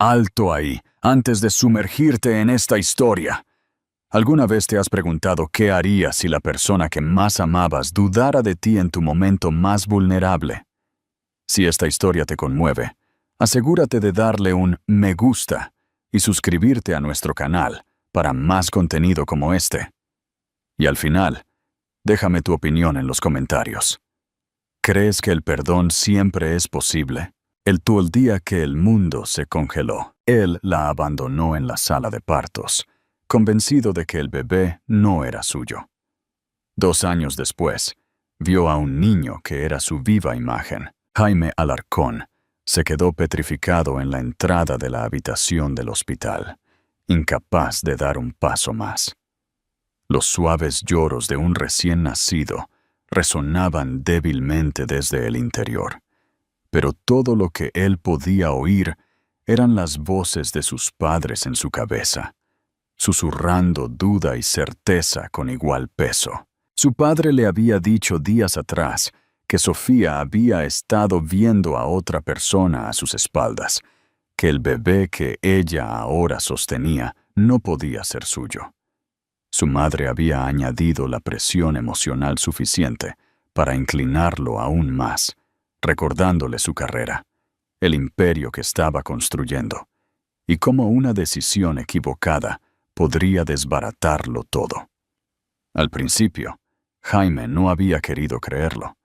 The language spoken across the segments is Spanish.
Alto ahí, antes de sumergirte en esta historia. ¿Alguna vez te has preguntado qué harías si la persona que más amabas dudara de ti en tu momento más vulnerable? Si esta historia te conmueve, asegúrate de darle un me gusta y suscribirte a nuestro canal para más contenido como este. Y al final, déjame tu opinión en los comentarios. ¿Crees que el perdón siempre es posible? El día que el mundo se congeló, él la abandonó en la sala de partos, convencido de que el bebé no era suyo. 2 años después, vio a un niño que era su viva imagen. Jaime Alarcón se quedó petrificado en la entrada de la habitación del hospital, incapaz de dar un paso más. Los suaves lloros de un recién nacido resonaban débilmente desde el interior, pero todo lo que él podía oír eran las voces de sus padres en su cabeza, susurrando duda y certeza con igual peso. Su padre le había dicho días atrás que Sofía había estado viendo a otra persona a sus espaldas, que el bebé que ella ahora sostenía no podía ser suyo. Su madre había añadido la presión emocional suficiente para inclinarlo aún más, recordándole su carrera, el imperio que estaba construyendo, y cómo una decisión equivocada podría desbaratarlo todo. Al principio, Jaime no había querido creerlo,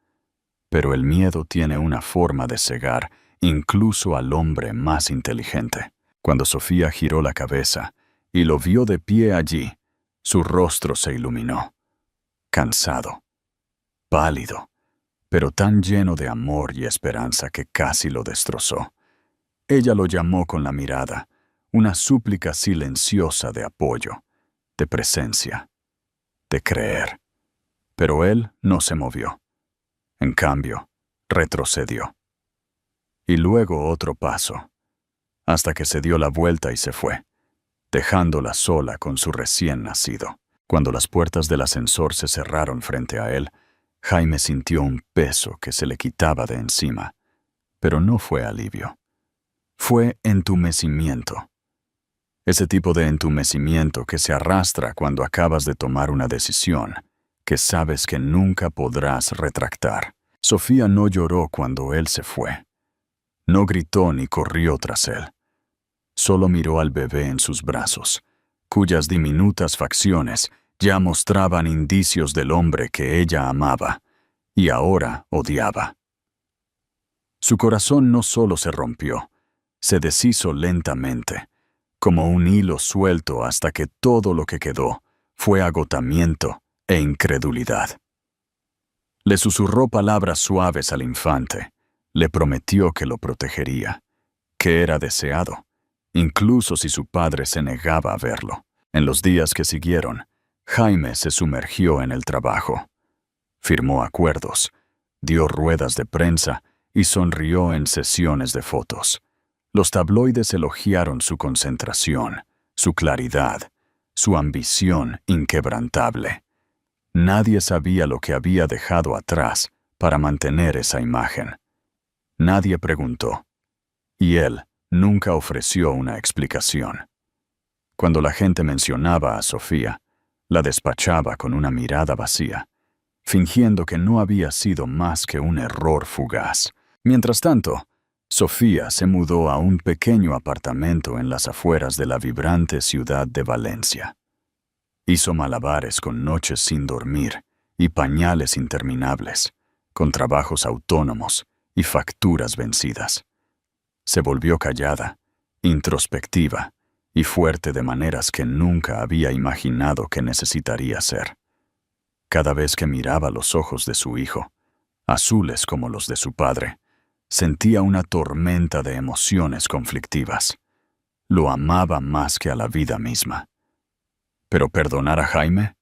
pero el miedo tiene una forma de cegar incluso al hombre más inteligente. Cuando Sofía giró la cabeza y lo vio de pie allí, su rostro se iluminó, cansado, pálido, pero tan lleno de amor y esperanza que casi lo destrozó. Ella lo llamó con la mirada, una súplica silenciosa de apoyo, de presencia, de creer. Pero él no se movió. En cambio, retrocedió. Y luego otro paso, hasta que se dio la vuelta y se fue, dejándola sola con su recién nacido. Cuando las puertas del ascensor se cerraron frente a él, Jaime sintió un peso que se le quitaba de encima, pero no fue alivio. Fue entumecimiento. Ese tipo de entumecimiento que se arrastra cuando acabas de tomar una decisión que sabes que nunca podrás retractar. Sofía no lloró cuando él se fue. No gritó ni corrió tras él. Solo miró al bebé en sus brazos, cuyas diminutas facciones ya mostraban indicios del hombre que ella amaba y ahora odiaba. Su corazón no solo se rompió, se deshizo lentamente, como un hilo suelto hasta que todo lo que quedó fue agotamiento e incredulidad. Le susurró palabras suaves al infante, le prometió que lo protegería, que era deseado, incluso si su padre se negaba a verlo. En los días que siguieron, Jaime se sumergió en el trabajo. Firmó acuerdos, dio ruedas de prensa y sonrió en sesiones de fotos. Los tabloides elogiaron su concentración, su claridad, su ambición inquebrantable. Nadie sabía lo que había dejado atrás para mantener esa imagen. Nadie preguntó, y él nunca ofreció una explicación. Cuando la gente mencionaba a Sofía, la despachaba con una mirada vacía, fingiendo que no había sido más que un error fugaz. Mientras tanto, Sofía se mudó a un pequeño apartamento en las afueras de la vibrante ciudad de Valencia. Hizo malabares con noches sin dormir y pañales interminables, con trabajos autónomos y facturas vencidas. Se volvió callada, introspectiva y fuerte de maneras que nunca había imaginado que necesitaría ser. Cada vez que miraba los ojos de su hijo, azules como los de su padre, sentía una tormenta de emociones conflictivas. Lo amaba más que a la vida misma. Pero perdonar a Jaime,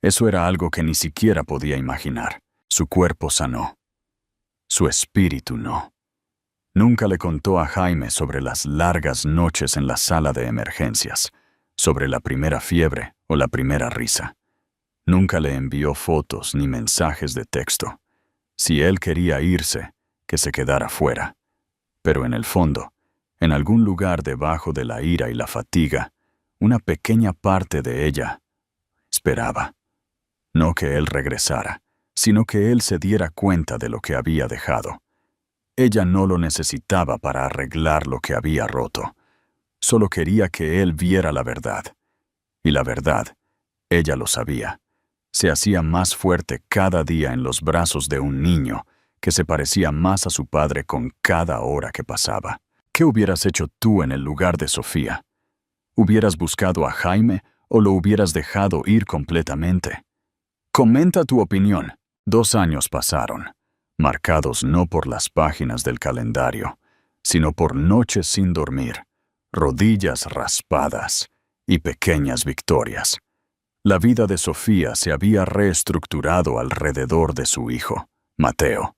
eso era algo que ni siquiera podía imaginar. Su cuerpo sanó. Su espíritu no. Nunca le contó a Jaime sobre las largas noches en la sala de emergencias, sobre la primera fiebre o la primera risa. Nunca le envió fotos ni mensajes de texto. Si él quería irse, que se quedara fuera. Pero en el fondo, En algún lugar debajo de la ira y la fatiga, una pequeña parte de ella esperaba. No que él regresara, sino que él se diera cuenta de lo que había dejado. Ella no lo necesitaba para arreglar lo que había roto. Solo quería que él viera la verdad. Y la verdad, ella lo sabía, se hacía más fuerte cada día en los brazos de un niño que se parecía más a su padre con cada hora que pasaba. ¿Qué hubieras hecho tú en el lugar de Sofía? ¿Hubieras buscado a Jaime o lo hubieras dejado ir completamente? Comenta tu opinión. 2 años pasaron, marcados no por las páginas del calendario, sino por noches sin dormir, rodillas raspadas y pequeñas victorias. La vida de Sofía se había reestructurado alrededor de su hijo, Mateo,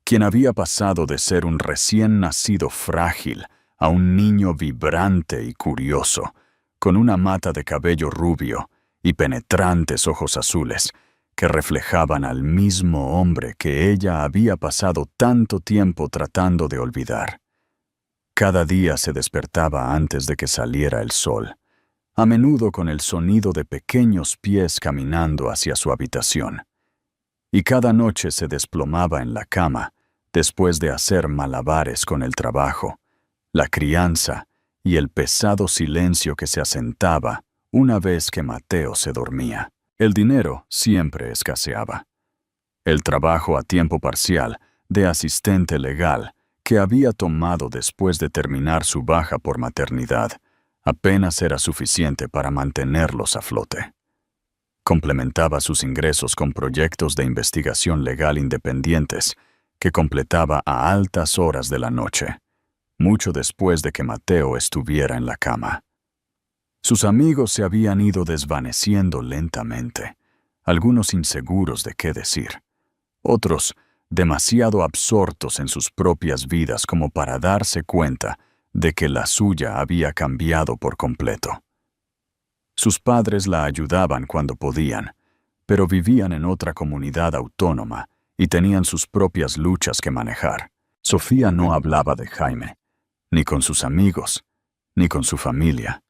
quien había pasado de ser un recién nacido frágil a un niño vibrante y curioso, con una mata de cabello rubio y penetrantes ojos azules que reflejaban al mismo hombre que ella había pasado tanto tiempo tratando de olvidar. Cada día se despertaba antes de que saliera el sol, a menudo con el sonido de pequeños pies caminando hacia su habitación. Y cada noche se desplomaba en la cama después de hacer malabares con el trabajo, la crianza y el pesado silencio que se asentaba una vez que Mateo se dormía. El dinero siempre escaseaba. El trabajo a tiempo parcial de asistente legal que había tomado después de terminar su baja por maternidad apenas era suficiente para mantenerlos a flote. Complementaba sus ingresos con proyectos de investigación legal independientes que completaba a altas horas de la noche, mucho después de que Mateo estuviera en la cama. Sus amigos se habían ido desvaneciendo lentamente, algunos inseguros de qué decir, otros demasiado absortos en sus propias vidas como para darse cuenta de que la suya había cambiado por completo. Sus padres la ayudaban cuando podían, pero vivían en otra comunidad autónoma y tenían sus propias luchas que manejar. Sofía no hablaba de Jaime, ni con sus amigos, ni con su familia,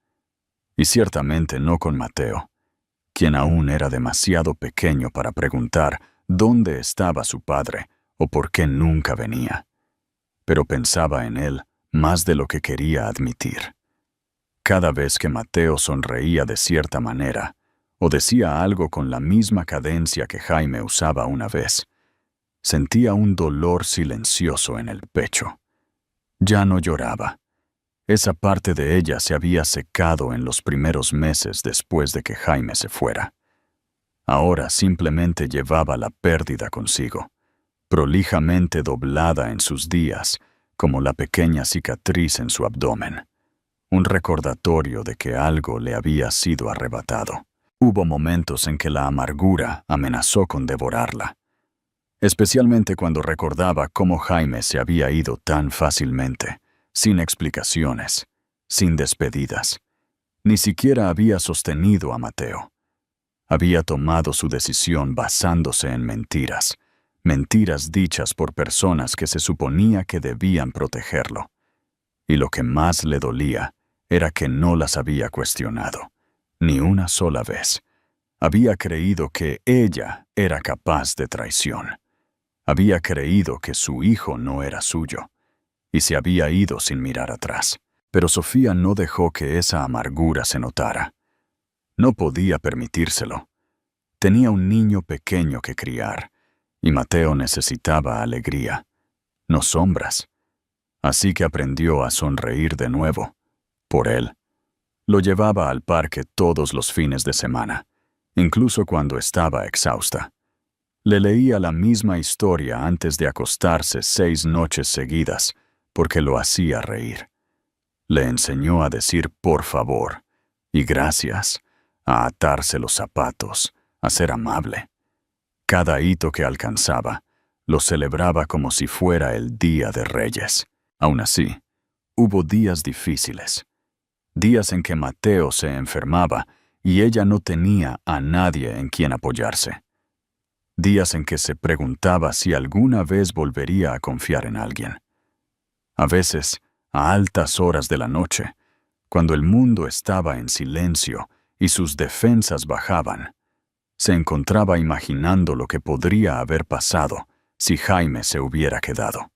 y ciertamente no con Mateo, quien aún era demasiado pequeño para preguntar dónde estaba su padre o por qué nunca venía. Pero pensaba en él más de lo que quería admitir. Cada vez que Mateo sonreía de cierta manera, o decía algo con la misma cadencia que Jaime usaba una vez, sentía un dolor silencioso en el pecho. Ya no lloraba. Esa parte de ella se había secado en los primeros meses después de que Jaime se fuera. Ahora simplemente llevaba la pérdida consigo, prolijamente doblada en sus días, como la pequeña cicatriz en su abdomen, un recordatorio de que algo le había sido arrebatado. Hubo momentos en que la amargura amenazó con devorarla, especialmente cuando recordaba cómo Jaime se había ido tan fácilmente, sin explicaciones, sin despedidas. Ni siquiera había sostenido a Mateo. Había tomado su decisión basándose en mentiras, mentiras dichas por personas que se suponía que debían protegerlo. Y lo que más le dolía era que no las había cuestionado, ni una sola vez. Había creído que ella era capaz de traición. Había creído que su hijo no era suyo, y se había ido sin mirar atrás. Pero Sofía no dejó que esa amargura se notara. No podía permitírselo. Tenía un niño pequeño que criar, y Mateo necesitaba alegría, no sombras. Así que aprendió a sonreír de nuevo, por él. Lo llevaba al parque todos los fines de semana, incluso cuando estaba exhausta. Le leía la misma historia antes de acostarse 6 noches seguidas, porque lo hacía reír. Le enseñó a decir por favor y gracias, a atarse los zapatos, a ser amable. Cada hito que alcanzaba, lo celebraba como si fuera el Día de Reyes. Aún así, hubo días difíciles, días en que Mateo se enfermaba y ella no tenía a nadie en quien apoyarse. Días en que se preguntaba si alguna vez volvería a confiar en alguien. A veces, a altas horas de la noche, cuando el mundo estaba en silencio y sus defensas bajaban, se encontraba imaginando lo que podría haber pasado si Jaime se hubiera quedado.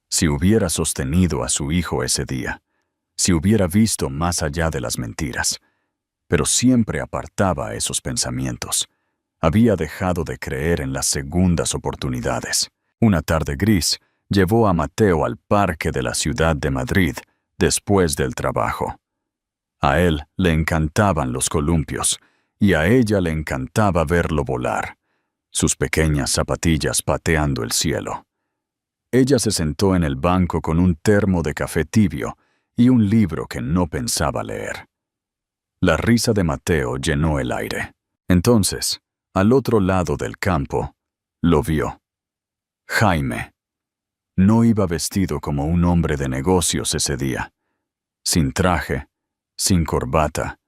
Si hubiera sostenido a su hijo ese día, si hubiera visto más allá de las mentiras, pero siempre apartaba esos pensamientos. Había dejado de creer en las segundas oportunidades. Una tarde gris, llevó a Mateo al parque de la ciudad de Madrid después del trabajo. A él le encantaban los columpios y a ella le encantaba verlo volar, sus pequeñas zapatillas pateando el cielo. Ella se sentó en el banco con un termo de café tibio y un libro que no pensaba leer. La risa de Mateo llenó el aire. Entonces, al otro lado del campo, lo vio. Jaime. No iba vestido como un hombre de negocios ese día. Sin traje, sin corbata,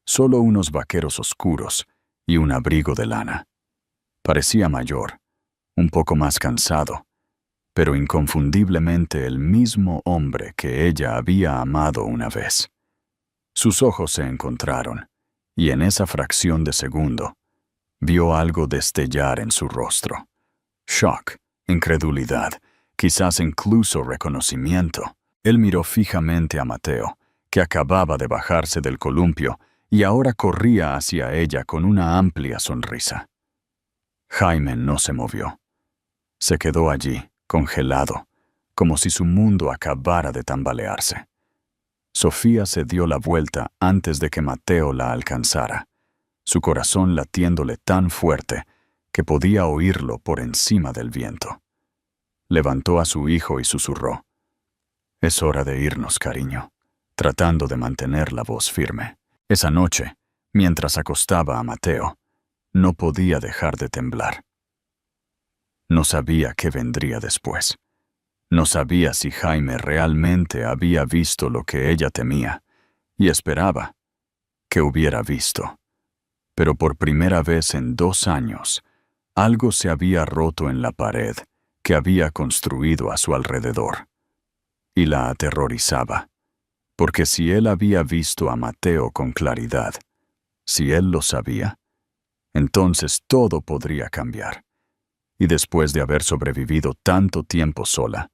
solo unos vaqueros oscuros y un abrigo de lana. Parecía mayor, un poco más cansado, pero inconfundiblemente el mismo hombre que ella había amado una vez. Sus ojos se encontraron, y en esa fracción de segundo, vio algo destellar en su rostro. Shock, incredulidad, quizás incluso reconocimiento. Él miró fijamente a Mateo, que acababa de bajarse del columpio y ahora corría hacia ella con una amplia sonrisa. Jaime no se movió. Se quedó allí, congelado, como si su mundo acabara de tambalearse. Sofía se dio la vuelta antes de que Mateo la alcanzara, su corazón latiéndole tan fuerte que podía oírlo por encima del viento. Levantó a su hijo y susurró: «Es hora de irnos, cariño», tratando de mantener la voz firme. Esa noche, mientras acostaba a Mateo, no podía dejar de temblar. No sabía qué vendría después. No sabía si Jaime realmente había visto lo que ella temía, y esperaba que hubiera visto. Pero por primera vez en 2 años, algo se había roto en la pared que había construido a su alrededor. Y la aterrorizaba, porque si él había visto a Mateo con claridad, si él lo sabía, entonces todo podría cambiar. Y después de haber sobrevivido tanto tiempo sola,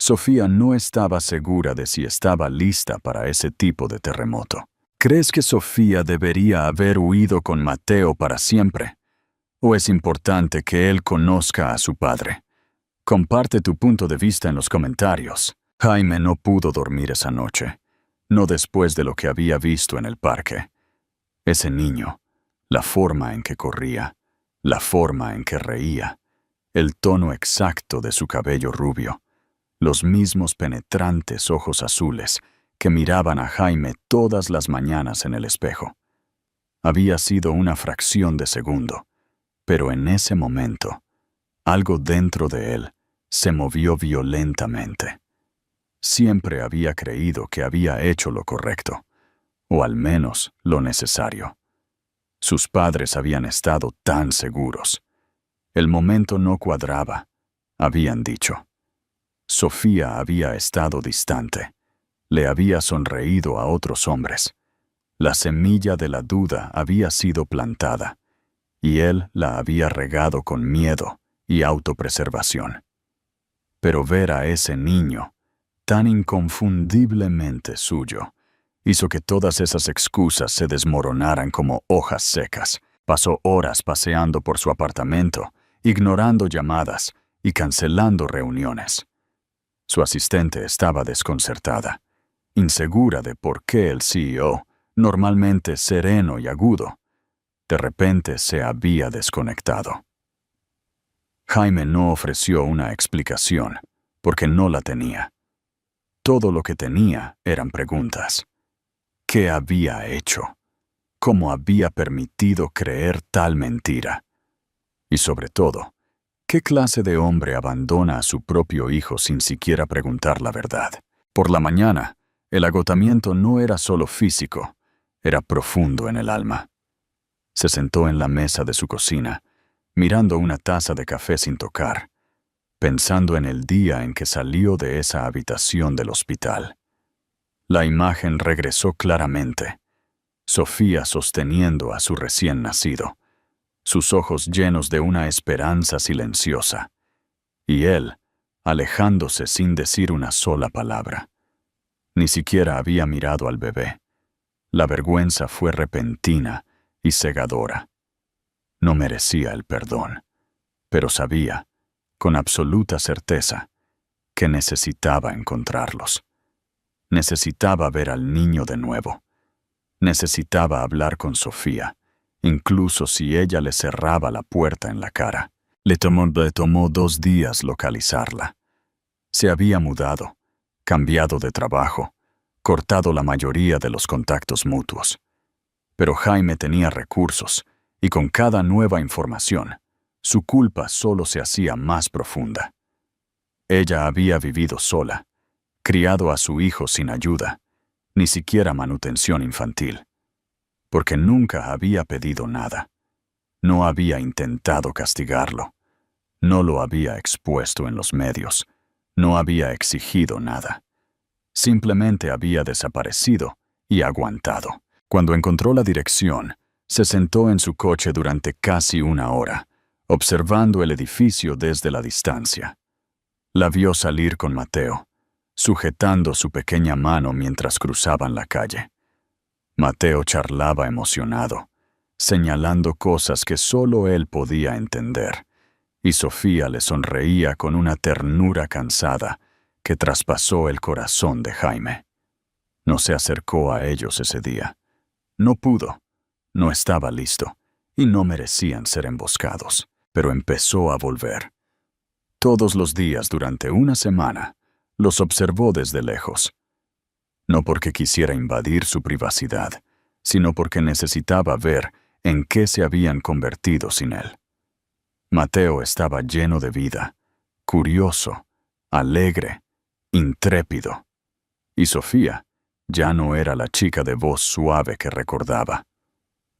Sofía no estaba segura de si estaba lista para ese tipo de terremoto. ¿Crees que Sofía debería haber huido con Mateo para siempre? ¿O es importante que él conozca a su padre? Comparte tu punto de vista en los comentarios. Jaime no pudo dormir esa noche, no después de lo que había visto en el parque. Ese niño, la forma en que corría, la forma en que reía, el tono exacto de su cabello rubio, los mismos penetrantes ojos azules que miraban a Jaime todas las mañanas en el espejo. Había sido una fracción de segundo, pero en ese momento, algo dentro de él se movió violentamente. Siempre había creído que había hecho lo correcto, o al menos lo necesario. Sus padres habían estado tan seguros. El momento no cuadraba, habían dicho. Sofía había estado distante. Le había sonreído a otros hombres. La semilla de la duda había sido plantada, y él la había regado con miedo y autopreservación. Pero ver a ese niño, tan inconfundiblemente suyo, hizo que todas esas excusas se desmoronaran como hojas secas. Pasó horas paseando por su apartamento, ignorando llamadas y cancelando reuniones. Su asistente estaba desconcertada, insegura de por qué el CEO, normalmente sereno y agudo, de repente se había desconectado. Jaime no ofreció una explicación, porque no la tenía. Todo lo que tenía eran preguntas. ¿Qué había hecho? ¿Cómo había permitido creer tal mentira? Y sobre todo, ¿qué clase de hombre abandona a su propio hijo sin siquiera preguntar la verdad? Por la mañana, el agotamiento no era solo físico, era profundo en el alma. Se sentó en la mesa de su cocina, mirando una taza de café sin tocar. pensando en el día en que salió de esa habitación del hospital. La imagen regresó claramente. Sofía sosteniendo a su recién nacido, sus ojos llenos de una esperanza silenciosa, y él alejándose sin decir una sola palabra. Ni siquiera había mirado al bebé. La vergüenza fue repentina y cegadora. No merecía el perdón, pero sabía, con absoluta certeza, que necesitaba encontrarlos. Necesitaba ver al niño de nuevo. Necesitaba hablar con Sofía, incluso si ella le cerraba la puerta en la cara. Le tomó 2 días localizarla. Se había mudado, cambiado de trabajo, cortado la mayoría de los contactos mutuos. Pero Jaime tenía recursos, y con cada nueva información, su culpa solo se hacía más profunda. Ella había vivido sola, criado a su hijo sin ayuda, ni siquiera manutención infantil, porque nunca había pedido nada. No había intentado castigarlo, no lo había expuesto en los medios, no había exigido nada. Simplemente había desaparecido y aguantado. Cuando encontró la dirección, se sentó en su coche durante casi 1 hora, observando el edificio desde la distancia. La vio salir con Mateo, sujetando su pequeña mano mientras cruzaban la calle. Mateo charlaba emocionado, señalando cosas que solo él podía entender, y Sofía le sonreía con una ternura cansada que traspasó el corazón de Jaime. No se acercó a ellos ese día. No pudo, no estaba listo, y no merecían ser emboscados, pero empezó a volver. Todos los días durante 1 semana, los observó desde lejos. No porque quisiera invadir su privacidad, sino porque necesitaba ver en qué se habían convertido sin él. Mateo estaba lleno de vida, curioso, alegre, intrépido. Y Sofía ya no era la chica de voz suave que recordaba.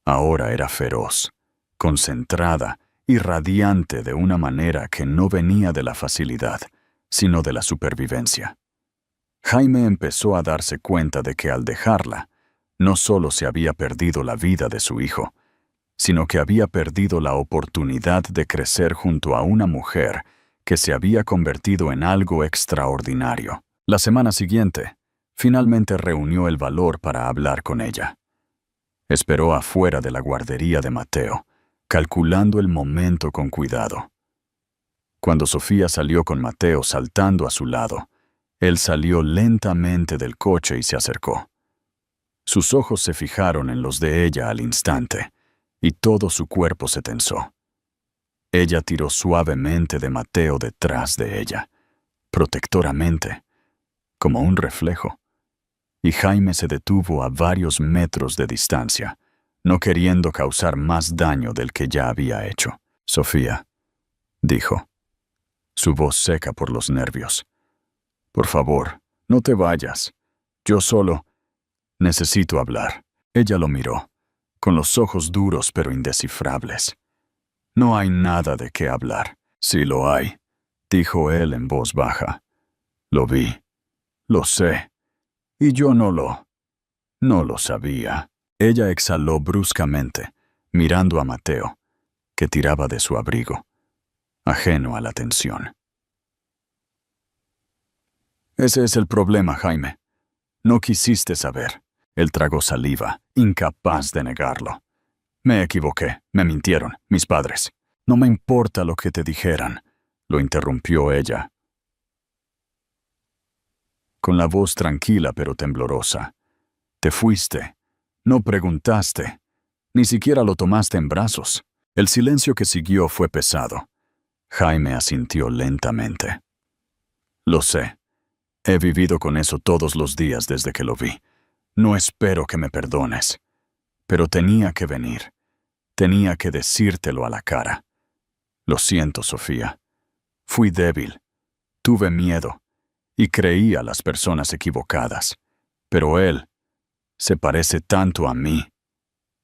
Ahora era feroz, concentrada y radiante de una manera que no venía de la facilidad, sino de la supervivencia. Jaime empezó a darse cuenta de que al dejarla, no solo se había perdido la vida de su hijo, sino que había perdido la oportunidad de crecer junto a una mujer que se había convertido en algo extraordinario. La semana siguiente, finalmente reunió el valor para hablar con ella. Esperó afuera de la guardería de Mateo, calculando el momento con cuidado. Cuando Sofía salió con Mateo saltando a su lado, él salió lentamente del coche y se acercó. Sus ojos se fijaron en los de ella al instante, y todo su cuerpo se tensó. Ella tiró suavemente de Mateo detrás de ella, protectoramente, como un reflejo, y Jaime se detuvo a varios metros de distancia, no queriendo causar más daño del que ya había hecho. «Sofía», dijo, su voz seca por los nervios. «Por favor, no te vayas. Yo solo necesito hablar». Ella lo miró, con los ojos duros pero indescifrables. «No hay nada de qué hablar». «Sí lo hay», dijo él en voz baja. «Lo vi. Lo sé. Y yo no lo sabía». Ella exhaló bruscamente, mirando a Mateo, que tiraba de su abrigo, ajeno a la tensión. «Ese es el problema, Jaime. No quisiste saber». Él tragó saliva, incapaz de negarlo. «Me equivoqué, me mintieron, mis padres. No me importa lo que te dijeran», lo interrumpió ella, con la voz tranquila pero temblorosa. «Te fuiste. No preguntaste. Ni siquiera lo tomaste en brazos». El silencio que siguió fue pesado. Jaime asintió lentamente. «Lo sé. He vivido con eso todos los días desde que lo vi. No espero que me perdones. Pero tenía que venir. Tenía que decírtelo a la cara. Lo siento, Sofía. Fui débil. Tuve miedo. Y creí a las personas equivocadas. Pero él se parece tanto a mí.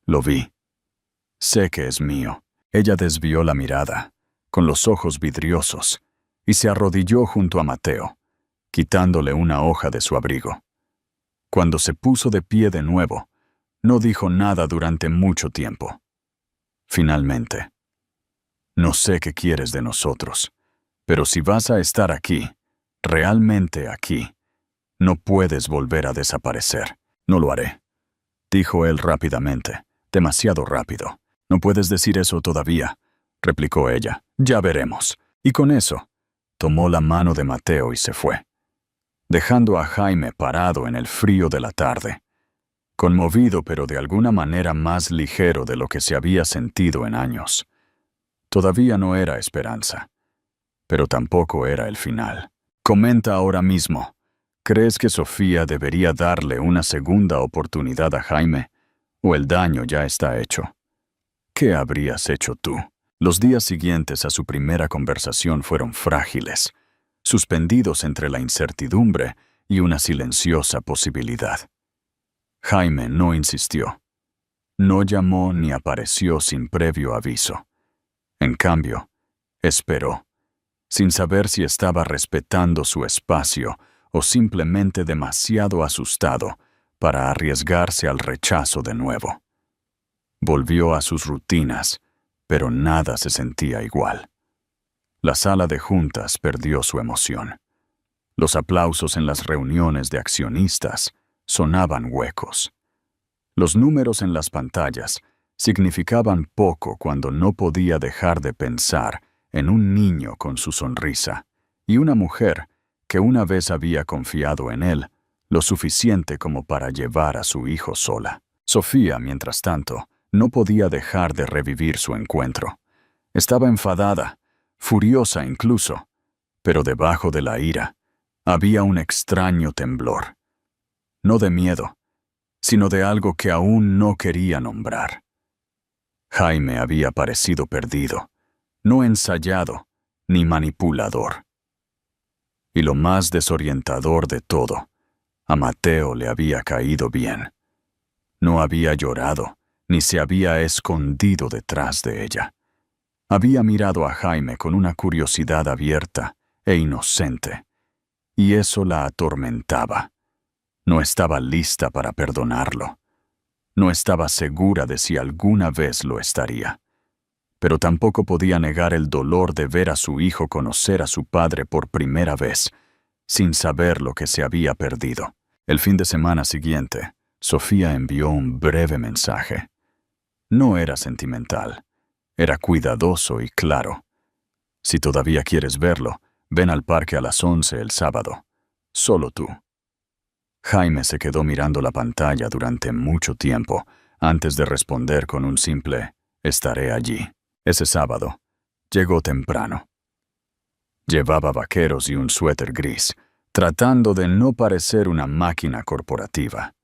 Lo vi. Sé que es mío». Ella desvió la mirada, con los ojos vidriosos, y se arrodilló junto a Mateo, quitándole una hoja de su abrigo. Cuando se puso de pie de nuevo, no dijo nada durante mucho tiempo. Finalmente, no sé qué quieres de nosotros, pero si vas a estar aquí, realmente aquí, no puedes volver a desaparecer. No lo haré, dijo él rápidamente, demasiado rápido. No puedes decir eso todavía, replicó ella. Ya veremos. Y con eso, tomó la mano de Mateo y se fue, dejando a Jaime parado en el frío de la tarde, conmovido pero de alguna manera más ligero de lo que se había sentido en años. Todavía no era esperanza, pero tampoco era el final. Comenta ahora mismo, ¿crees que Sofía debería darle una segunda oportunidad a Jaime, o el daño ya está hecho? ¿Qué habrías hecho tú? Los días siguientes a su primera conversación fueron frágiles, suspendidos entre la incertidumbre y una silenciosa posibilidad. Jaime no insistió. No llamó ni apareció sin previo aviso. En cambio, esperó, sin saber si estaba respetando su espacio o simplemente demasiado asustado para arriesgarse al rechazo de nuevo. Volvió a sus rutinas, pero nada se sentía igual. La sala de juntas perdió su emoción. Los aplausos en las reuniones de accionistas sonaban huecos. Los números en las pantallas significaban poco cuando no podía dejar de pensar en un niño con su sonrisa y una mujer que una vez había confiado en él lo suficiente como para llevar a su hijo sola. Sofía, mientras tanto, no podía dejar de revivir su encuentro. Estaba enfadada, furiosa incluso, pero debajo de la ira había un extraño temblor. No de miedo, sino de algo que aún no quería nombrar. Jaime había parecido perdido, no ensayado ni manipulador. Y lo más desorientador de todo, a Mateo le había caído bien. No había llorado, ni se había escondido detrás de ella. Había mirado a Jaime con una curiosidad abierta e inocente, y eso la atormentaba. No estaba lista para perdonarlo. No estaba segura de si alguna vez lo estaría. Pero tampoco podía negar el dolor de ver a su hijo conocer a su padre por primera vez, sin saber lo que se había perdido. El fin de semana siguiente, Sofía envió un breve mensaje. No era sentimental, era cuidadoso y claro. Si todavía quieres verlo, ven al parque a las 11 el sábado. Solo tú. Jaime se quedó mirando la pantalla durante mucho tiempo antes de responder con un simple «estaré allí». Ese sábado, llegó temprano. Llevaba vaqueros y un suéter gris, tratando de no parecer una máquina corporativa.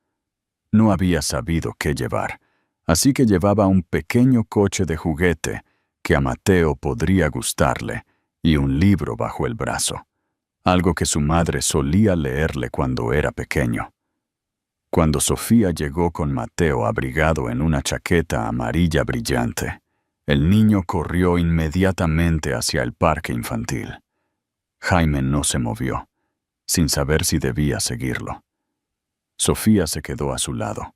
No había sabido qué llevar, así que llevaba un pequeño coche de juguete que a Mateo podría gustarle y un libro bajo el brazo, algo que su madre solía leerle cuando era pequeño. Cuando Sofía llegó con Mateo abrigado en una chaqueta amarilla brillante, el niño corrió inmediatamente hacia el parque infantil. Jaime no se movió, sin saber si debía seguirlo. Sofía se quedó a su lado,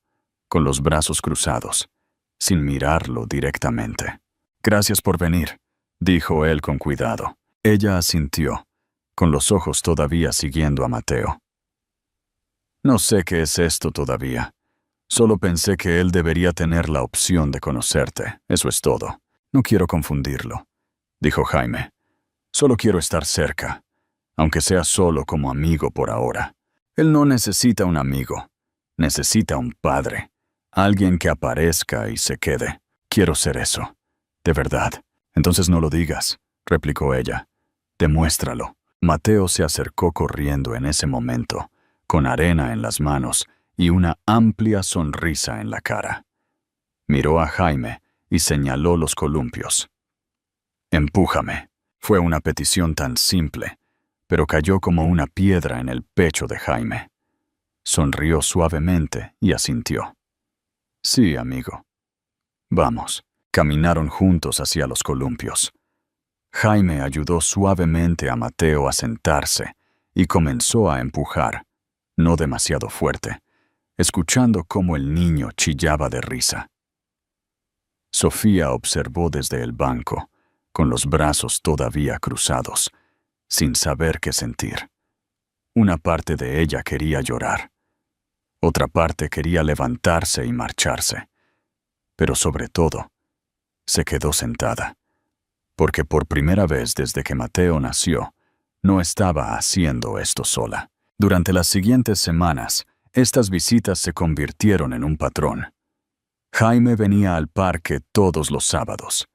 con los brazos cruzados, sin mirarlo directamente. «Gracias por venir», dijo él con cuidado. Ella asintió, con los ojos todavía siguiendo a Mateo. «No sé qué es esto todavía. Solo pensé que él debería tener la opción de conocerte. Eso es todo. No quiero confundirlo», dijo Jaime. «Solo quiero estar cerca, aunque sea solo como amigo por ahora. Él no necesita un amigo. Necesita un padre. Alguien que aparezca y se quede. Quiero ser eso. De verdad». «Entonces no lo digas», replicó ella. «Demuéstralo». Mateo se acercó corriendo en ese momento, con arena en las manos y una amplia sonrisa en la cara. Miró a Jaime y señaló los columpios. «Empújame». Fue una petición tan simple, pero cayó como una piedra en el pecho de Jaime. Sonrió suavemente y asintió. «Sí, amigo». «Vamos». Caminaron juntos hacia los columpios. Jaime ayudó suavemente a Mateo a sentarse y comenzó a empujar, no demasiado fuerte, escuchando cómo el niño chillaba de risa. Sofía observó desde el banco, con los brazos todavía cruzados, sin saber qué sentir. Una parte de ella quería llorar. Otra parte quería levantarse y marcharse. Pero sobre todo, se quedó sentada, porque por primera vez desde que Mateo nació, no estaba haciendo esto sola. Durante las siguientes semanas, estas visitas se convirtieron en un patrón. Jaime venía al parque todos los sábados.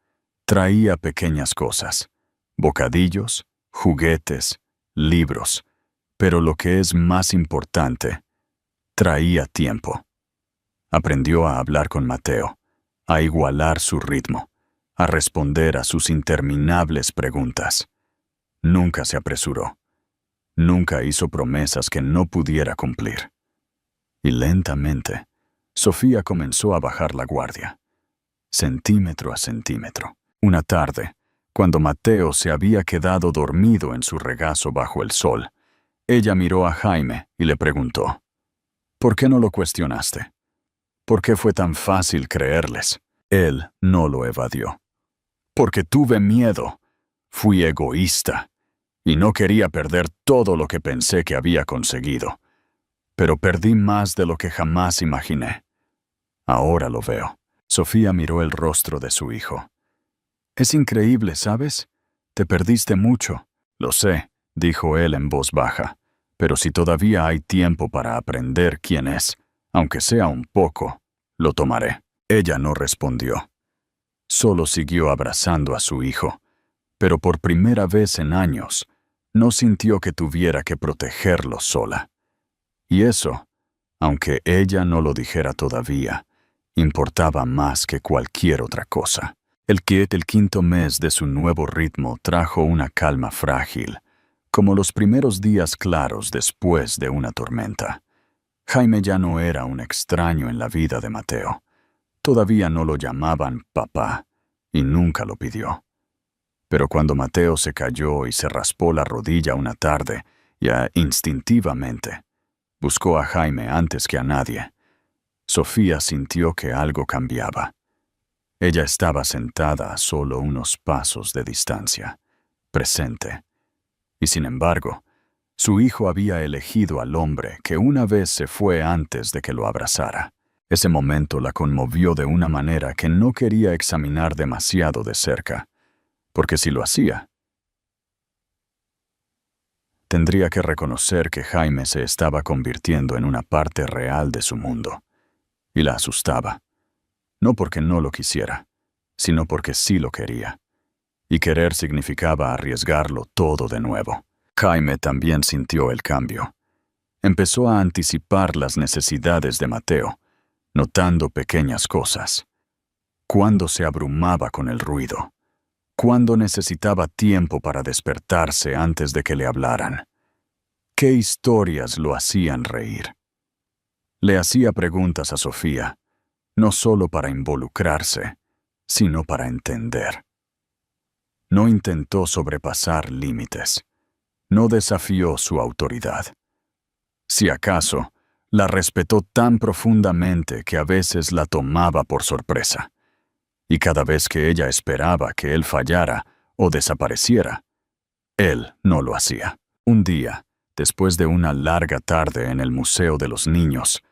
Traía pequeñas cosas, bocadillos, juguetes, libros, pero lo que es más importante, traía tiempo. Aprendió a hablar con Mateo, a igualar su ritmo, a responder a sus interminables preguntas. Nunca se apresuró. Nunca hizo promesas que no pudiera cumplir. Y lentamente, Sofía comenzó a bajar la guardia, centímetro a centímetro. Una tarde, cuando Mateo se había quedado dormido en su regazo bajo el sol, ella miró a Jaime y le preguntó: ¿por qué no lo cuestionaste? ¿Por qué fue tan fácil creerles? Él no lo evadió. Porque tuve miedo. Fui egoísta. Y no quería perder todo lo que pensé que había conseguido. Pero perdí más de lo que jamás imaginé. Ahora lo veo. Sofía miró el rostro de su hijo. Es increíble, ¿sabes? Te perdiste mucho. Lo sé, dijo él en voz baja. Pero si todavía hay tiempo para aprender quién es, aunque sea un poco, lo tomaré. Ella no respondió. Solo siguió abrazando a su hijo, pero por primera vez en años, no sintió que tuviera que protegerlo sola. Y eso, aunque ella no lo dijera todavía, importaba más que cualquier otra cosa. El quinto mes de su nuevo ritmo trajo una calma frágil, como los primeros días claros después de una tormenta. Jaime ya no era un extraño en la vida de Mateo. Todavía no lo llamaban papá, y nunca lo pidió. Pero cuando Mateo se cayó y se raspó la rodilla una tarde, ya instintivamente, buscó a Jaime antes que a nadie. Sofía sintió que algo cambiaba. Ella estaba sentada a solo unos pasos de distancia, presente. Y sin embargo, su hijo había elegido al hombre que una vez se fue antes de que lo abrazara. Ese momento la conmovió de una manera que no quería examinar demasiado de cerca, porque si lo hacía, tendría que reconocer que Jaime se estaba convirtiendo en una parte real de su mundo, y la asustaba, no porque no lo quisiera, sino porque sí lo quería, y querer significaba arriesgarlo todo de nuevo. Jaime también sintió el cambio. Empezó a anticipar las necesidades de Mateo, notando pequeñas cosas. Cuándo se abrumaba con el ruido. Cuándo necesitaba tiempo para despertarse antes de que le hablaran. ¿Qué historias lo hacían reír? Le hacía preguntas a Sofía, no solo para involucrarse, sino para entender. No intentó sobrepasar límites. No desafió su autoridad. Si acaso, la respetó tan profundamente que a veces la tomaba por sorpresa. Y cada vez que ella esperaba que él fallara o desapareciera, él no lo hacía. Un día, después de una larga tarde en el Museo de los Niños,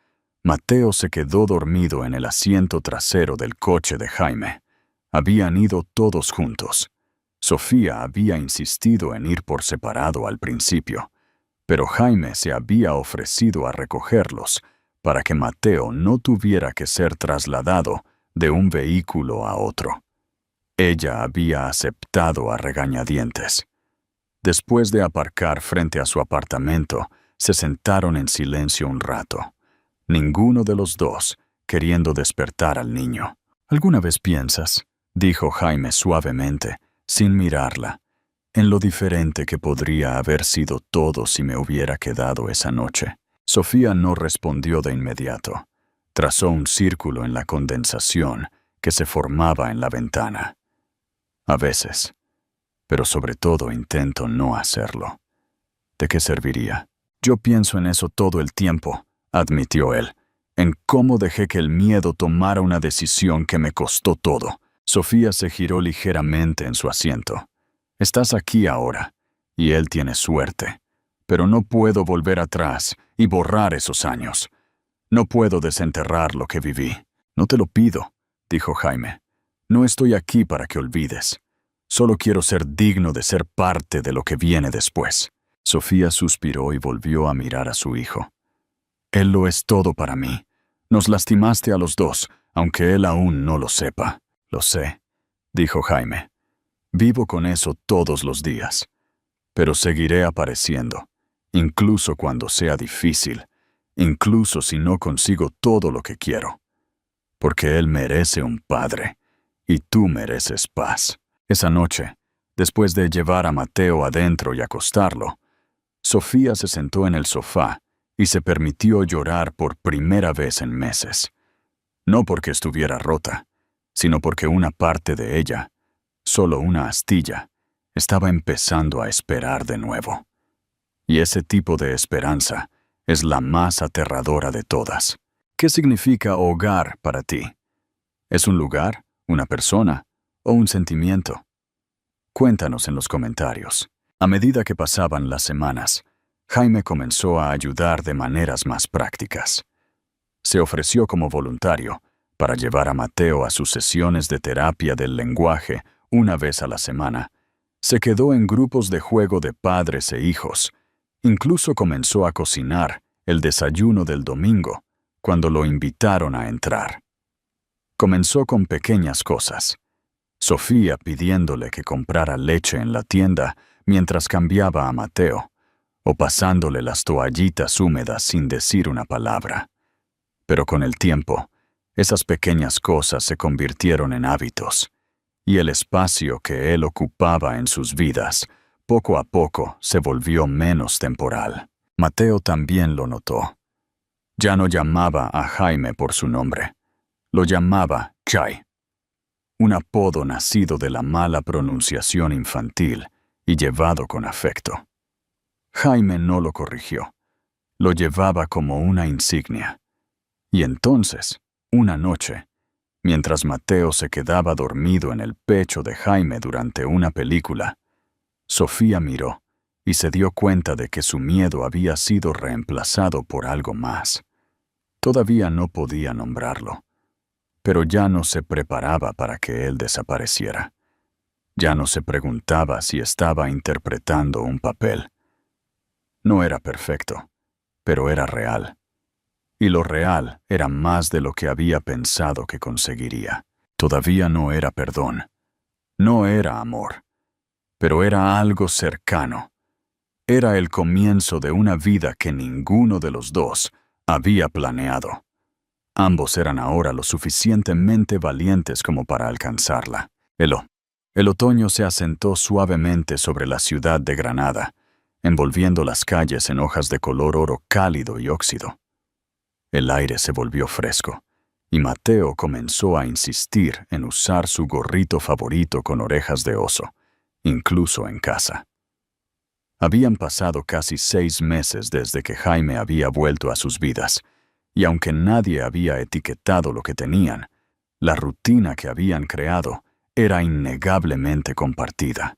Mateo se quedó dormido en el asiento trasero del coche de Jaime. Habían ido todos juntos. Sofía había insistido en ir por separado al principio, pero Jaime se había ofrecido a recogerlos para que Mateo no tuviera que ser trasladado de un vehículo a otro. Ella había aceptado a regañadientes. Después de aparcar frente a su apartamento, se sentaron en silencio un rato, ninguno de los dos queriendo despertar al niño. ¿Alguna vez piensas, dijo Jaime suavemente, sin mirarla, en lo diferente que podría haber sido todo si me hubiera quedado esa noche? Sofía no respondió de inmediato. Trazó un círculo en la condensación que se formaba en la ventana. A veces, pero sobre todo intento no hacerlo. ¿De qué serviría? Yo pienso en eso todo el tiempo, admitió él, en cómo dejé que el miedo tomara una decisión que me costó todo. Sofía se giró ligeramente en su asiento. Estás aquí ahora, y él tiene suerte, pero no puedo volver atrás y borrar esos años. No puedo desenterrar lo que viví. No te lo pido, dijo Jaime. No estoy aquí para que olvides. Solo quiero ser digno de ser parte de lo que viene después. Sofía suspiró y volvió a mirar a su hijo. Él lo es todo para mí. Nos lastimaste a los dos, aunque él aún no lo sepa. Lo sé, dijo Jaime. Vivo con eso todos los días. Pero seguiré apareciendo, incluso cuando sea difícil, incluso si no consigo todo lo que quiero. Porque él merece un padre, y tú mereces paz. Esa noche, después de llevar a Mateo adentro y acostarlo, Sofía se sentó en el sofá y se permitió llorar por primera vez en meses. No porque estuviera rota, sino porque una parte de ella, solo una astilla, estaba empezando a esperar de nuevo. Y ese tipo de esperanza es la más aterradora de todas. ¿Qué significa hogar para ti? ¿Es un lugar, una persona o un sentimiento? Cuéntanos en los comentarios. A medida que pasaban las semanas, Jaime comenzó a ayudar de maneras más prácticas. Se ofreció como voluntario para llevar a Mateo a sus sesiones de terapia del lenguaje una vez a la semana. Se quedó en grupos de juego de padres e hijos. Incluso comenzó a cocinar el desayuno del domingo cuando lo invitaron a entrar. Comenzó con pequeñas cosas. Sofía pidiéndole que comprara leche en la tienda mientras cambiaba a Mateo, o pasándole las toallitas húmedas sin decir una palabra. Pero con el tiempo, esas pequeñas cosas se convirtieron en hábitos, y el espacio que él ocupaba en sus vidas, poco a poco se volvió menos temporal. Mateo también lo notó. Ya no llamaba a Jaime por su nombre. Lo llamaba Chai, un apodo nacido de la mala pronunciación infantil y llevado con afecto. Jaime no lo corrigió. Lo llevaba como una insignia. Y entonces, una noche, mientras Mateo se quedaba dormido en el pecho de Jaime durante una película, Sofía miró y se dio cuenta de que su miedo había sido reemplazado por algo más. Todavía no podía nombrarlo, pero ya no se preparaba para que él desapareciera. Ya no se preguntaba si estaba interpretando un papel. No era perfecto, pero era real. Y lo real era más de lo que había pensado que conseguiría. Todavía no era perdón. No era amor. Pero era algo cercano. Era el comienzo de una vida que ninguno de los dos había planeado. Ambos eran ahora lo suficientemente valientes como para alcanzarla. El otoño se asentó suavemente sobre la ciudad de Granada, envolviendo las calles en hojas de color oro cálido y óxido. El aire se volvió fresco, y Mateo comenzó a insistir en usar su gorrito favorito con orejas de oso, incluso en casa. Habían pasado casi 6 meses desde que Jaime había vuelto a sus vidas, y aunque nadie había etiquetado lo que tenían, la rutina que habían creado era innegablemente compartida.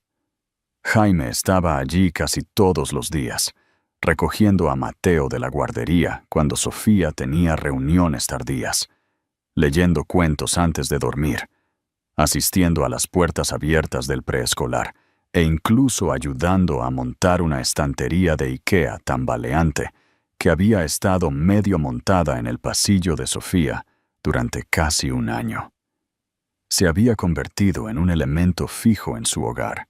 Jaime estaba allí casi todos los días, recogiendo a Mateo de la guardería cuando Sofía tenía reuniones tardías, leyendo cuentos antes de dormir, asistiendo a las puertas abiertas del preescolar e incluso ayudando a montar una estantería de IKEA tambaleante que había estado medio montada en el pasillo de Sofía durante casi un año. Se había convertido en un elemento fijo en su hogar,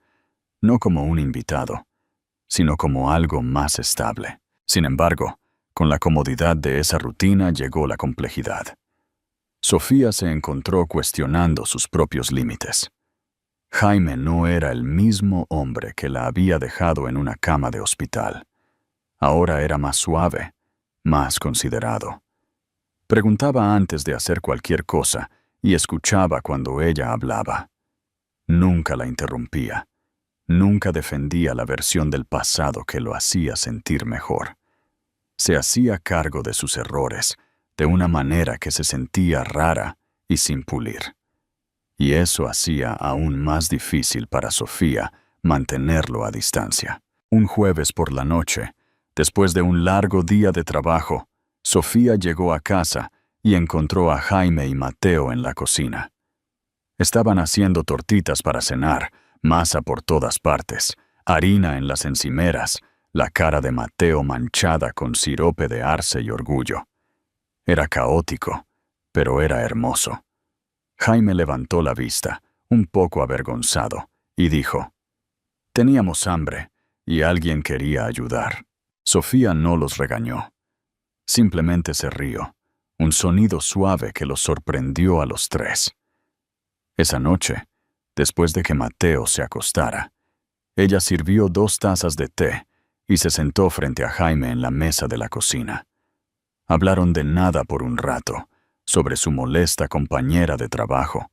no como un invitado, sino como algo más estable. Sin embargo, con la comodidad de esa rutina llegó la complejidad. Sofía se encontró cuestionando sus propios límites. Jaime no era el mismo hombre que la había dejado en una cama de hospital. Ahora era más suave, más considerado. Preguntaba antes de hacer cualquier cosa y escuchaba cuando ella hablaba. Nunca la interrumpía. Nunca defendía la versión del pasado que lo hacía sentir mejor. Se hacía cargo de sus errores, de una manera que se sentía rara y sin pulir. Y eso hacía aún más difícil para Sofía mantenerlo a distancia. Un jueves por la noche, después de un largo día de trabajo, Sofía llegó a casa y encontró a Jaime y Mateo en la cocina. Estaban haciendo tortitas para cenar, masa por todas partes, harina en las encimeras, la cara de Mateo manchada con sirope de arce y orgullo. Era caótico, pero era hermoso. Jaime levantó la vista, un poco avergonzado, y dijo: «Teníamos hambre, y alguien quería ayudar». Sofía no los regañó. Simplemente se rió, un sonido suave que los sorprendió a los tres. Esa noche, después de que Mateo se acostara, ella sirvió 2 tazas de té y se sentó frente a Jaime en la mesa de la cocina. Hablaron de nada por un rato, sobre su molesta compañera de trabajo,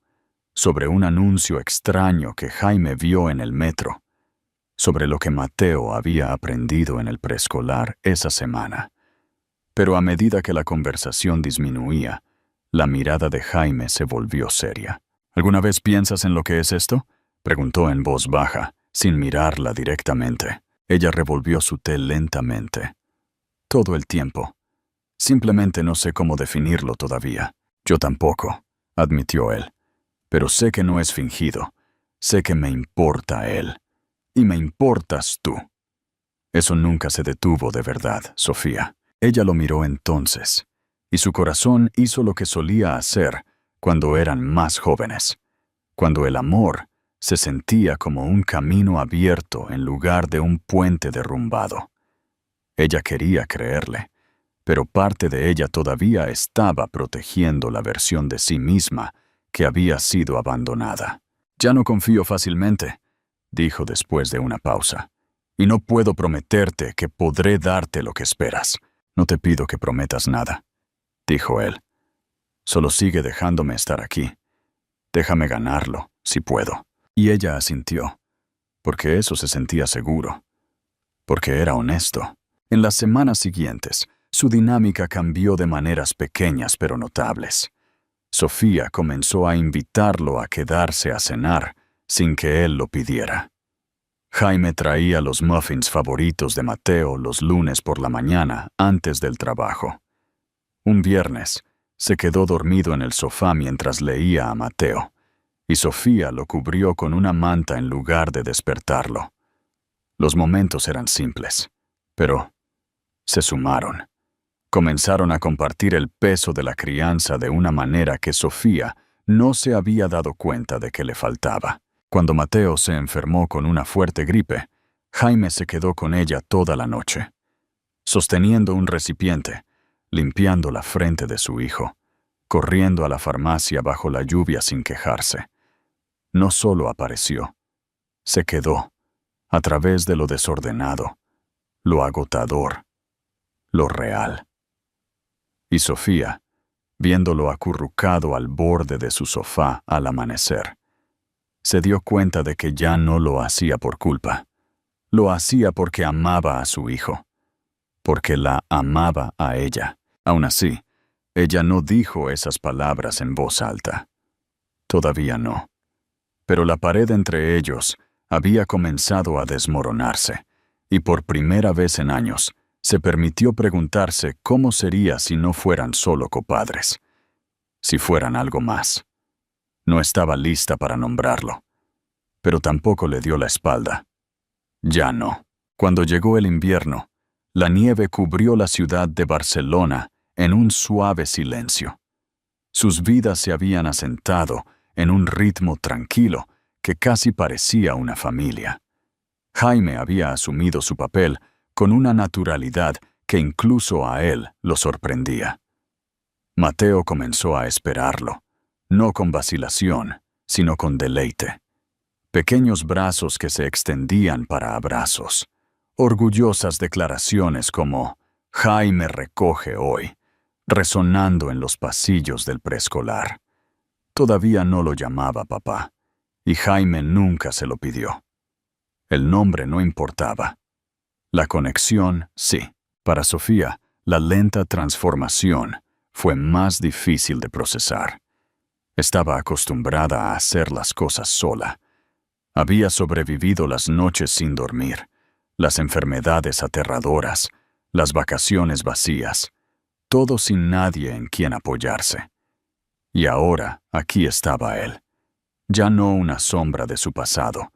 sobre un anuncio extraño que Jaime vio en el metro, sobre lo que Mateo había aprendido en el preescolar esa semana. Pero a medida que la conversación disminuía, la mirada de Jaime se volvió seria. «¿Alguna vez piensas en lo que es esto?», preguntó en voz baja, sin mirarla directamente. Ella revolvió su té lentamente. «Todo el tiempo. Simplemente no sé cómo definirlo todavía». «Yo tampoco», admitió él. «Pero sé que no es fingido. Sé que me importa él. Y me importas tú». Eso nunca se detuvo de verdad, Sofía. Ella lo miró entonces, y su corazón hizo lo que solía hacer cuando eran más jóvenes, cuando el amor se sentía como un camino abierto en lugar de un puente derrumbado. Ella quería creerle, pero parte de ella todavía estaba protegiendo la versión de sí misma que había sido abandonada. «Ya no confío fácilmente», dijo después de una pausa, «y no puedo prometerte que podré darte lo que esperas». «No te pido que prometas nada», dijo él. «Solo sigue dejándome estar aquí. Déjame ganarlo, si puedo». Y ella asintió, porque eso se sentía seguro, porque era honesto. En las semanas siguientes, su dinámica cambió de maneras pequeñas pero notables. Sofía comenzó a invitarlo a quedarse a cenar sin que él lo pidiera. Jaime traía los muffins favoritos de Mateo los lunes por la mañana antes del trabajo. Un viernes, se quedó dormido en el sofá mientras leía a Mateo, y Sofía lo cubrió con una manta en lugar de despertarlo. Los momentos eran simples, pero se sumaron. Comenzaron a compartir el peso de la crianza de una manera que Sofía no se había dado cuenta de que le faltaba. Cuando Mateo se enfermó con una fuerte gripe, Jaime se quedó con ella toda la noche, sosteniendo un recipiente, limpiando la frente de su hijo, corriendo a la farmacia bajo la lluvia sin quejarse. No solo apareció, se quedó, a través de lo desordenado, lo agotador, lo real. Y Sofía, viéndolo acurrucado al borde de su sofá al amanecer, se dio cuenta de que ya no lo hacía por culpa. Lo hacía porque amaba a su hijo, porque la amaba a ella. Aún así, ella no dijo esas palabras en voz alta. Todavía no. Pero la pared entre ellos había comenzado a desmoronarse, y por primera vez en años se permitió preguntarse cómo sería si no fueran solo copadres, si fueran algo más. No estaba lista para nombrarlo, pero tampoco le dio la espalda. Ya no. Cuando llegó el invierno, la nieve cubrió la ciudad de Barcelona en un suave silencio. Sus vidas se habían asentado en un ritmo tranquilo que casi parecía una familia. Jaime había asumido su papel con una naturalidad que incluso a él lo sorprendía. Mateo comenzó a esperarlo, no con vacilación, sino con deleite. Pequeños brazos que se extendían para abrazos, orgullosas declaraciones como «Jaime recoge hoy», resonando en los pasillos del preescolar. Todavía no lo llamaba papá, y Jaime nunca se lo pidió. El nombre no importaba. La conexión, sí. Para Sofía, la lenta transformación fue más difícil de procesar. Estaba acostumbrada a hacer las cosas sola. Había sobrevivido las noches sin dormir, las enfermedades aterradoras, las vacaciones vacías, todo sin nadie en quien apoyarse. Y ahora aquí estaba él, ya no una sombra de su pasado,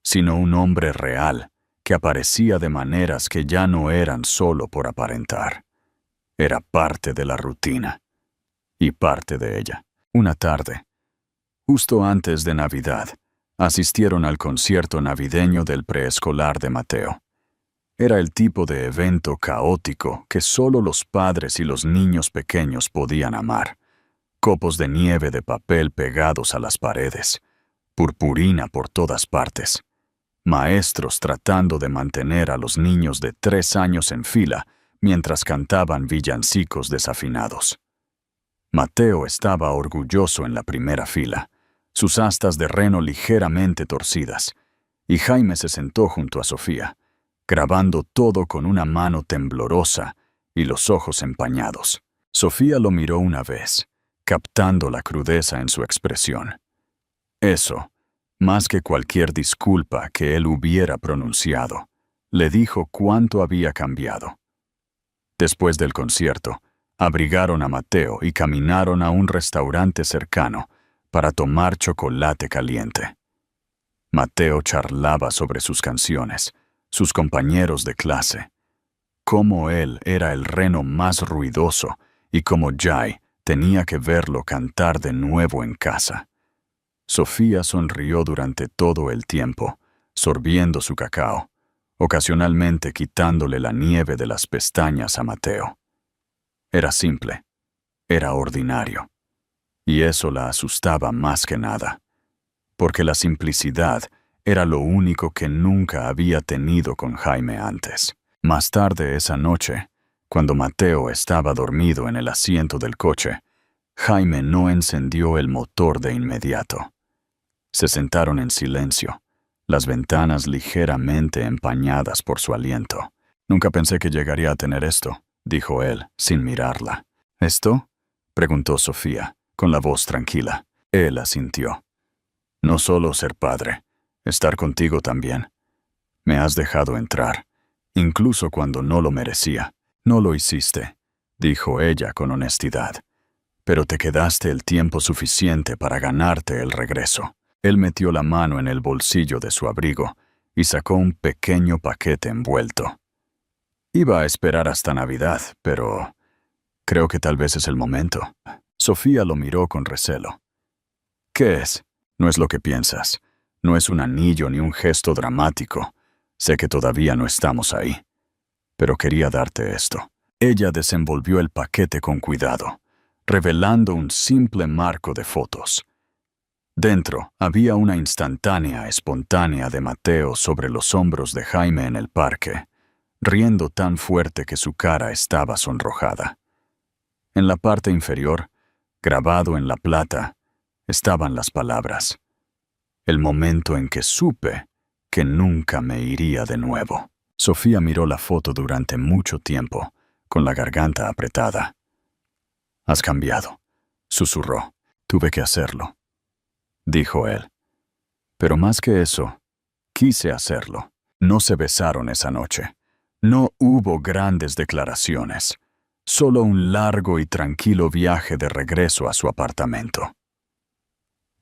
sino un hombre real que aparecía de maneras que ya no eran solo por aparentar. Era parte de la rutina y parte de ella. Una tarde, justo antes de Navidad, asistieron al concierto navideño del preescolar de Mateo. Era el tipo de evento caótico que solo los padres y los niños pequeños podían amar. Copos de nieve de papel pegados a las paredes, purpurina por todas partes, maestros tratando de mantener a los niños de 3 años en fila mientras cantaban villancicos desafinados. Mateo estaba orgulloso en la primera fila, sus astas de reno ligeramente torcidas, y Jaime se sentó junto a Sofía, grabando todo con una mano temblorosa y los ojos empañados. Sofía lo miró una vez, captando la crudeza en su expresión. Eso, más que cualquier disculpa que él hubiera pronunciado, le dijo cuánto había cambiado. Después del concierto, abrigaron a Mateo y caminaron a un restaurante cercano para tomar chocolate caliente. Mateo charlaba sobre sus canciones, sus compañeros de clase, cómo él era el reno más ruidoso y cómo Jai tenía que verlo cantar de nuevo en casa. Sofía sonrió durante todo el tiempo, sorbiendo su cacao, ocasionalmente quitándole la nieve de las pestañas a Mateo. Era simple, era ordinario, y eso la asustaba más que nada, porque la simplicidad era lo único que nunca había tenido con Jaime antes. Más tarde esa noche, cuando Mateo estaba dormido en el asiento del coche, Jaime no encendió el motor de inmediato. Se sentaron en silencio, las ventanas ligeramente empañadas por su aliento. «Nunca pensé que llegaría a tener esto», dijo él, sin mirarla. «¿Esto?», preguntó Sofía, con la voz tranquila. Él asintió. «No solo ser padre, estar contigo también. Me has dejado entrar, incluso cuando no lo merecía». «No lo hiciste», dijo ella con honestidad. «Pero te quedaste el tiempo suficiente para ganarte el regreso». Él metió la mano en el bolsillo de su abrigo y sacó un pequeño paquete envuelto. «Iba a esperar hasta Navidad, pero creo que tal vez es el momento». Sofía lo miró con recelo. «¿Qué es?» «No es lo que piensas. No es un anillo ni un gesto dramático. Sé que todavía no estamos ahí. Pero quería darte esto». Ella desenvolvió el paquete con cuidado, revelando un simple marco de fotos. Dentro había una instantánea espontánea de Mateo sobre los hombros de Jaime en el parque, riendo tan fuerte que su cara estaba sonrojada. En la parte inferior, grabado en la plata, estaban las palabras: «El momento en que supe que nunca me iría de nuevo». Sofía miró la foto durante mucho tiempo, con la garganta apretada. «Has cambiado», susurró. «Tuve que hacerlo», dijo él. Pero más que eso, quise hacerlo. No se besaron esa noche. No hubo grandes declaraciones. Solo un largo y tranquilo viaje de regreso a su apartamento.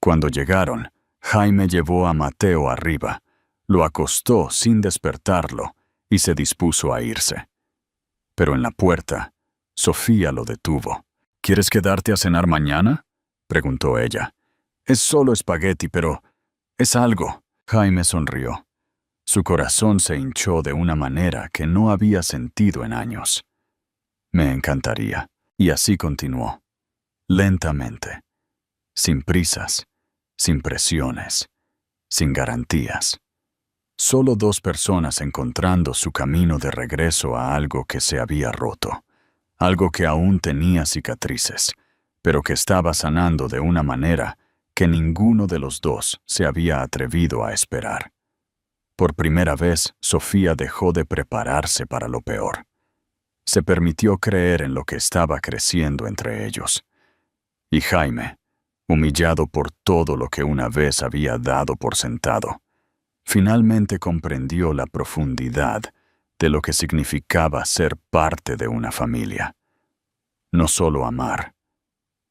Cuando llegaron, Jaime llevó a Mateo arriba, lo acostó sin despertarlo y se dispuso a irse. Pero en la puerta, Sofía lo detuvo. «¿Quieres quedarte a cenar mañana?», preguntó ella. «Es solo espagueti, pero es algo». Jaime sonrió. Su corazón se hinchó de una manera que no había sentido en años. «Me encantaría». Y así continuó, lentamente, sin prisas, sin presiones, sin garantías. Solo 2 personas encontrando su camino de regreso a algo que se había roto, algo que aún tenía cicatrices, pero que estaba sanando de una manera que ninguno de los dos se había atrevido a esperar. Por primera vez, Sofía dejó de prepararse para lo peor. Se permitió creer en lo que estaba creciendo entre ellos. Y Jaime, humillado por todo lo que una vez había dado por sentado, finalmente comprendió la profundidad de lo que significaba ser parte de una familia. No solo amar,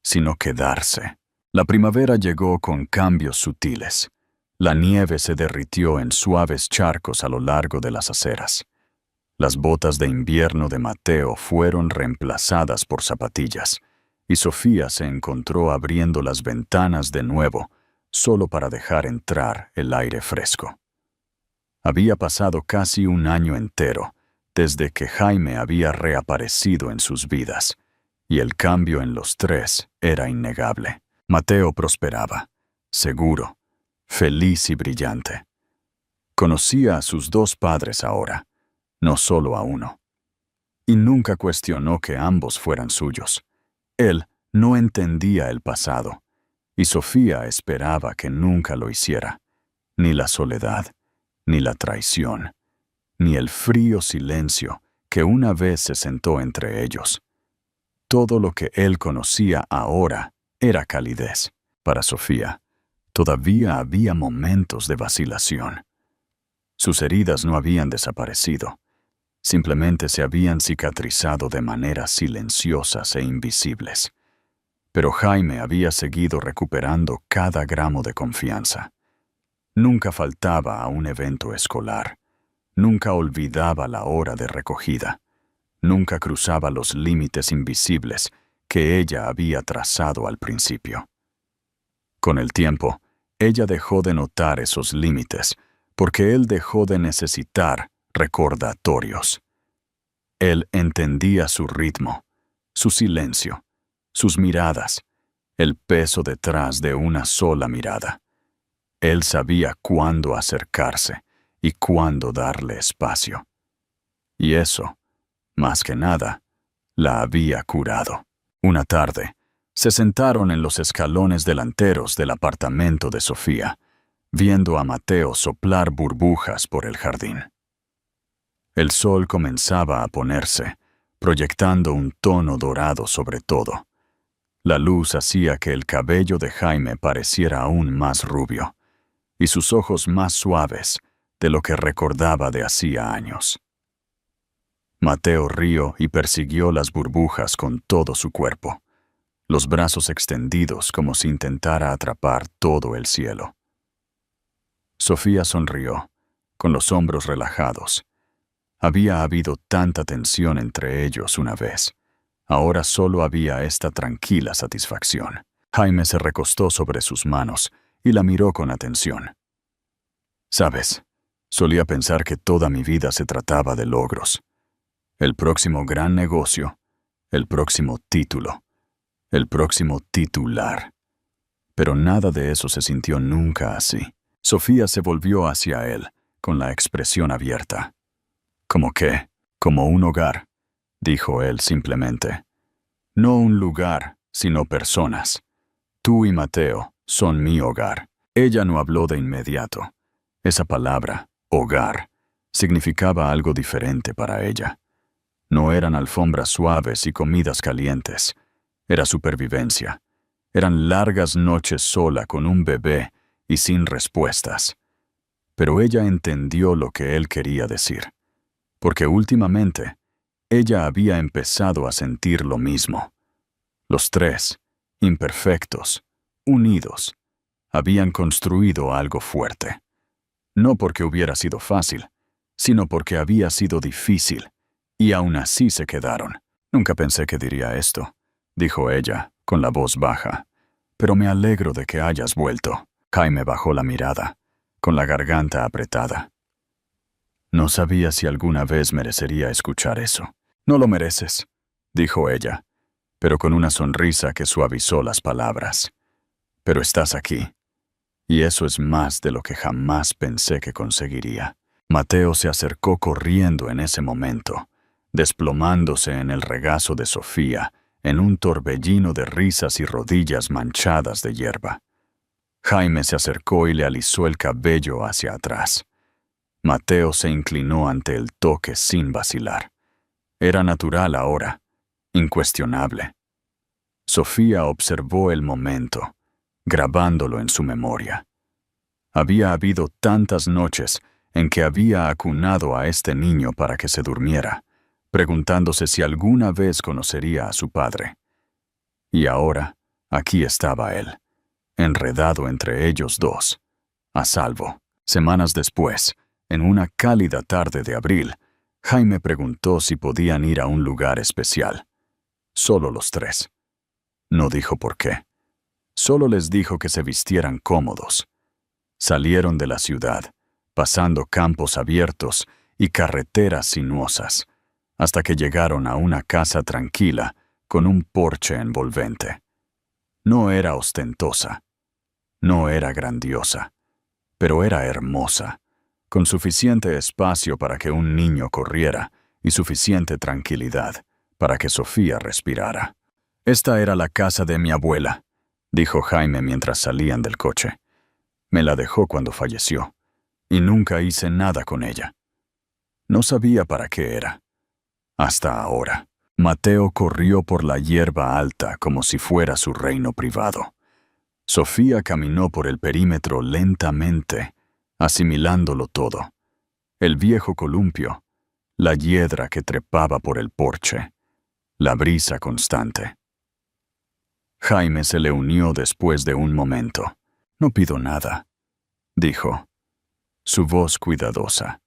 sino quedarse. La primavera llegó con cambios sutiles. La nieve se derritió en suaves charcos a lo largo de las aceras. Las botas de invierno de Mateo fueron reemplazadas por zapatillas, y Sofía se encontró abriendo las ventanas de nuevo, solo para dejar entrar el aire fresco. Había pasado casi un año entero desde que Jaime había reaparecido en sus vidas, y el cambio en los tres era innegable. Mateo prosperaba, seguro, feliz y brillante. Conocía a sus dos padres ahora, no solo a uno. Y nunca cuestionó que ambos fueran suyos. Él no entendía el pasado, y Sofía esperaba que nunca lo hiciera, ni la soledad, ni la traición, ni el frío silencio que una vez se sentó entre ellos. Todo lo que él conocía ahora era calidez. Para Sofía, todavía había momentos de vacilación. Sus heridas no habían desaparecido, simplemente se habían cicatrizado de maneras silenciosas e invisibles. Pero Jaime había seguido recuperando cada gramo de confianza. Nunca faltaba a un evento escolar, nunca olvidaba la hora de recogida, nunca cruzaba los límites invisibles que ella había trazado al principio. Con el tiempo, ella dejó de notar esos límites, porque él dejó de necesitar recordatorios. Él entendía su ritmo, su silencio, sus miradas, el peso detrás de una sola mirada. Él sabía cuándo acercarse y cuándo darle espacio. Y eso, más que nada, la había curado. Una tarde, se sentaron en los escalones delanteros del apartamento de Sofía, viendo a Mateo soplar burbujas por el jardín. El sol comenzaba a ponerse, proyectando un tono dorado sobre todo. La luz hacía que el cabello de Jaime pareciera aún más rubio, y sus ojos más suaves de lo que recordaba de hacía años. Mateo rió y persiguió las burbujas con todo su cuerpo, los brazos extendidos como si intentara atrapar todo el cielo. Sofía sonrió, con los hombros relajados. Había habido tanta tensión entre ellos una vez. Ahora solo había esta tranquila satisfacción. Jaime se recostó sobre sus manos y la miró con atención. «Sabes, solía pensar que toda mi vida se trataba de logros. El próximo gran negocio, el próximo título, el próximo titular. Pero nada de eso se sintió nunca así». Sofía se volvió hacia él, con la expresión abierta. «¿Cómo qué? Como un hogar», dijo él simplemente. «No un lugar, sino personas. Tú y Mateo son mi hogar». Ella no habló de inmediato. Esa palabra, hogar, significaba algo diferente para ella. No eran alfombras suaves y comidas calientes. Era supervivencia. Eran largas noches sola con un bebé y sin respuestas. Pero ella entendió lo que él quería decir, porque últimamente ella había empezado a sentir lo mismo. Los tres, imperfectos, unidos, habían construido algo fuerte. No porque hubiera sido fácil, sino porque había sido difícil, y aún así se quedaron. «Nunca pensé que diría esto», dijo ella, con la voz baja, «pero me alegro de que hayas vuelto». Jaime bajó la mirada, con la garganta apretada. No sabía si alguna vez merecería escuchar eso. «No lo mereces», dijo ella, pero con una sonrisa que suavizó las palabras. «Pero estás aquí, y eso es más de lo que jamás pensé que conseguiría». Mateo se acercó corriendo en ese momento, desplomándose en el regazo de Sofía, en un torbellino de risas y rodillas manchadas de hierba. Jaime se acercó y le alisó el cabello hacia atrás. Mateo se inclinó ante el toque sin vacilar. Era natural ahora, incuestionable. Sofía observó el momento, grabándolo en su memoria. Había habido tantas noches en que había acunado a este niño para que se durmiera, preguntándose si alguna vez conocería a su padre. Y ahora, aquí estaba él, enredado entre ellos dos, a salvo. Semanas después, en una cálida tarde de abril, Jaime preguntó si podían ir a un lugar especial. Solo los tres. No dijo por qué. Solo les dijo que se vistieran cómodos. Salieron de la ciudad, pasando campos abiertos y carreteras sinuosas, hasta que llegaron a una casa tranquila con un porche envolvente. No era ostentosa, no era grandiosa, pero era hermosa, con suficiente espacio para que un niño corriera y suficiente tranquilidad para que Sofía respirara. «Esta era la casa de mi abuela», dijo Jaime mientras salían del coche. «Me la dejó cuando falleció, y nunca hice nada con ella. No sabía para qué era. Hasta ahora». Mateo corrió por la hierba alta como si fuera su reino privado. Sofía caminó por el perímetro lentamente, asimilándolo todo. El viejo columpio, la hiedra que trepaba por el porche, la brisa constante. Jaime se le unió después de un momento. «No pido nada», dijo, su voz cuidadosa.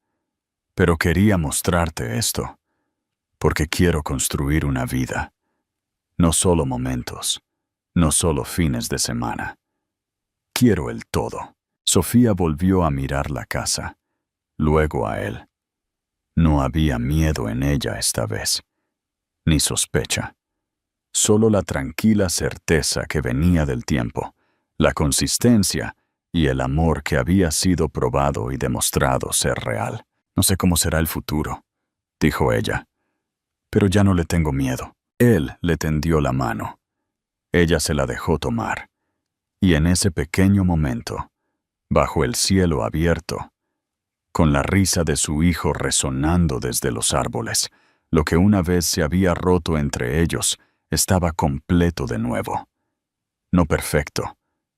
«Pero quería mostrarte esto, porque quiero construir una vida. No solo momentos, no solo fines de semana. Quiero el todo». Sofía volvió a mirar la casa, luego a él. No había miedo en ella esta vez, ni sospecha. Solo la tranquila certeza que venía del tiempo, la consistencia y el amor que había sido probado y demostrado ser real. «No sé cómo será el futuro», dijo ella, «pero ya no le tengo miedo». Él le tendió la mano. Ella se la dejó tomar. Y en ese pequeño momento, bajo el cielo abierto, con la risa de su hijo resonando desde los árboles, lo que una vez se había roto entre ellos estaba completo de nuevo. No perfecto,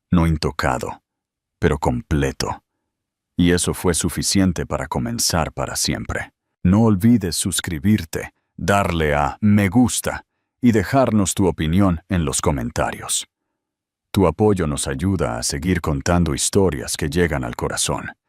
no intocado, pero completo. Y eso fue suficiente para comenzar para siempre. No olvides suscribirte, darle a me gusta y dejarnos tu opinión en los comentarios. Tu apoyo nos ayuda a seguir contando historias que llegan al corazón.